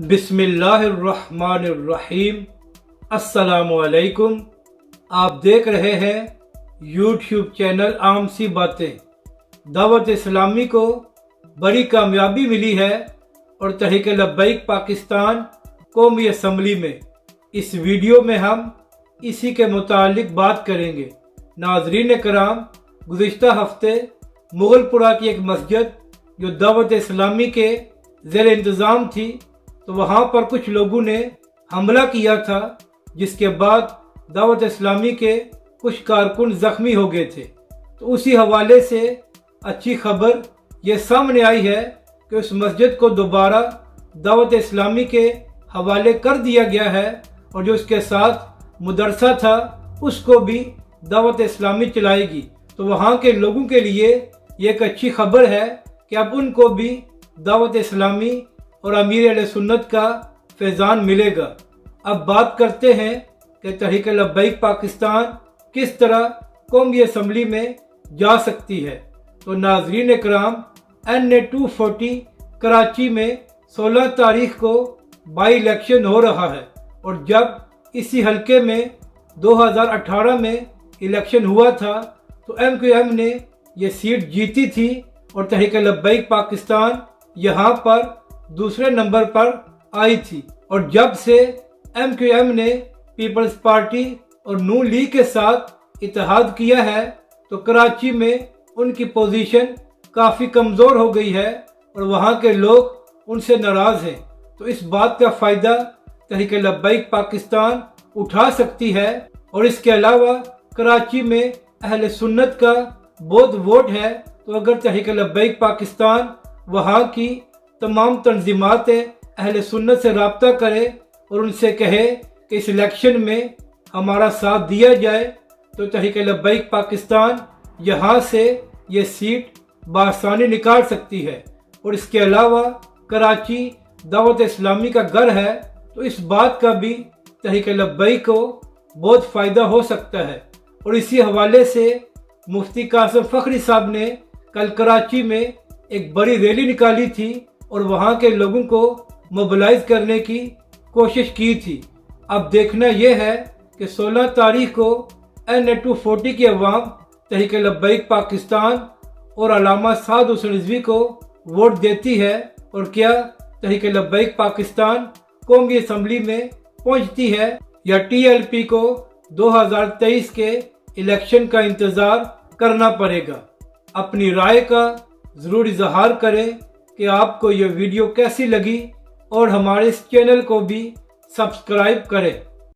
बिस्मिल्लाहिर्रहमानिर्रहीम। अस्सलामुअलैकुम। आप देख रहे हैं यूट्यूब चैनल आम सी बातें। दावत इस्लामी को बड़ी कामयाबी मिली है और तहरीक लब्बैक पाकिस्तान कौमी असम्बली में। इस वीडियो में हम इसी के मुतालिक बात करेंगे। नाज़रीन कराम, गुज़िश्ता हफ्ते मुगलपुरा की एक मस्जिद जो दावत इस्लामी के ज़ेर इंतज़ाम थी, तो वहाँ पर कुछ लोगों ने हमला किया था, जिसके बाद दावत इस्लामी के कुछ कारकुन ज़ख्मी हो गए थे। तो उसी हवाले से अच्छी खबर ये सामने आई है कि उस मस्जिद को दोबारा दावत इस्लामी के हवाले कर दिया गया है और जो उसके साथ मदरसा था उसको भी दावत इस्लामी चलाएगी। तो वहाँ के लोगों के लिए ये एक अच्छी खबर है कि अब उनको भी दावत इस्लामी और अमीर अहले सुन्नत का फैज़ान मिलेगा। अब बात करते हैं कि तहरीक लब्बैक पाकिस्तान किस तरह कौमी असम्बली में जा सकती है। तो नाज़रीन इकराम, NA-240 कराची में 16 तारीख को बाई इलेक्शन हो रहा है और जब इसी हलके में 2018 में इलेक्शन हुआ था तो MQM ने ये सीट जीती थी और तहरीक लब्बैक पाकिस्तान यहाँ पर दूसरे नंबर पर आई थी। और जब से MQM ने पीपल्स पार्टी और नून लीग के साथ इत्तेहाद किया है तो कराची में उनकी पोजीशन काफ़ी कमज़ोर हो गई है और वहाँ के लोग उनसे नाराज़ हैं। तो इस बात का फ़ायदा तहरीक लब्बैक पाकिस्तान उठा सकती है। और इसके अलावा कराची में अहले सुन्नत का बहुत वोट है, तो अगर तहरीक लब्बैक पाकिस्तान वहाँ की तमाम तंजीमात अहले सुन्नत से रब्ता करे और उनसे कहे कि इस इलेक्शन में हमारा साथ दिया जाए, तो तहरीक लब्बैक पाकिस्तान यहाँ से ये सीट बआसानी निकाल सकती है। और इसके अलावा कराची दावत इस्लामी का घर है, तो इस बात का भी तहरीक लब्बैक को बहुत फ़ायदा हो सकता है। और इसी हवाले से मुफ्ती कासिम फ़खरी साहब ने कल कराची में एक बड़ी रैली निकाली थी और वहाँ के लोगों को मोबिलाइज करने की कोशिश की थी। अब देखना यह है कि 16 तारीख को NA-240 की अवाम तहरीक लब्बैक पाकिस्तान और अल्लामा साद हुसैन रिज़वी को वोट देती है और क्या तहरीक लब्बैक पाकिस्तान कौमी असम्बली में पहुँचती है या TLP को 2023 के इलेक्शन का इंतज़ार करना पड़ेगा। अपनी राय का ज़रूर इजहार करें कि आपको ये वीडियो कैसी लगी और हमारे इस चैनल को भी सब्सक्राइब करें।